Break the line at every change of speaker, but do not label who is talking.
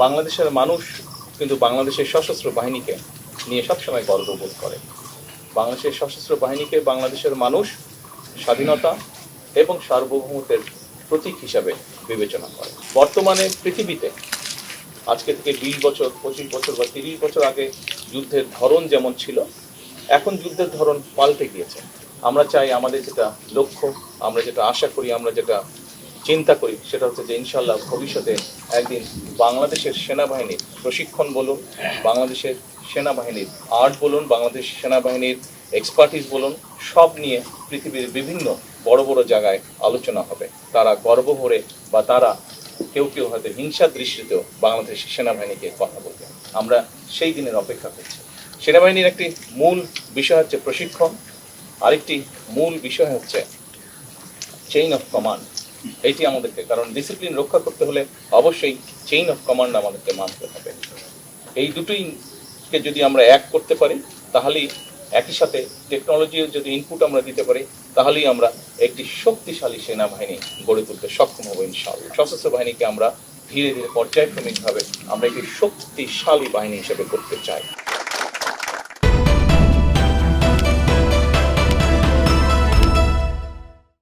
বাংলাদেশের মানুষ কিন্তু বাংলাদেশের সশস্ত্র বাহিনীকে নিয়ে সবসময় গর্ববোধ করে। বাংলাদেশের সশস্ত্র বাহিনীকে বাংলাদেশের মানুষ স্বাধীনতা এবং সার্বভৌমত্বের প্রতীক হিসাবে বিবেচনা করে। বর্তমানে পৃথিবীতে আজকে থেকে 20 বছর, 25 বছর বা 30 বছর আগে যুদ্ধের ধরন যেমন ছিল, এখন যুদ্ধের ধরন পাল্টে গিয়েছে। আমরা চাই আমাদের যেটা লক্ষ্য, আমরা যেটা আশা করি, আমরা যেটা চিন্তা করি, সেটা হচ্ছে যে ইনশাল্লাহ ভবিষ্যতে একদিন বাংলাদেশের সেনাবাহিনীর প্রশিক্ষণ বলুন, বাংলাদেশের সেনাবাহিনীর আর্ট বলুন, বাংলাদেশ সেনাবাহিনীর এক্সপার্টিস বলুন, সব নিয়ে পৃথিবীর বিভিন্ন বড় বড় জায়গায় আলোচনা হবে। তারা গর্ব ভরে বা তারা কেউ কেউ হয়তো হিংসার দৃষ্টিতেও বাংলাদেশের সেনাবাহিনীকে কথা বলবে। আমরা সেই দিনের অপেক্ষা করছি। সেনাবাহিনীর একটি মূল বিষয় হচ্ছে প্রশিক্ষণ, আরেকটি মূল বিষয় হচ্ছে চেইন অফ কমান্ড। এইটি আমাদেরকে, কারণ ডিসিপ্লিন রক্ষা করতে হলে অবশ্যই চেইন অফ কমান্ড আমাদেরকে মানতে হবে। এই দুটোইকে যদি আমরা এক করতে পারি, তাহলেই একই সাথে টেকনোলজির যদি ইনপুট আমরা দিতে পারি, তাহলেই আমরা একটি শক্তিশালী সেনাবাহিনী গড়ে তুলতে সক্ষম হবো ইনশাআল্লাহ। সশস্ত্র বাহিনীকে আমরা ধীরে ধীরে পর্যায়ক্রমিকভাবে আমরা একটি শক্তিশালী বাহিনী হিসেবে করতে চাই।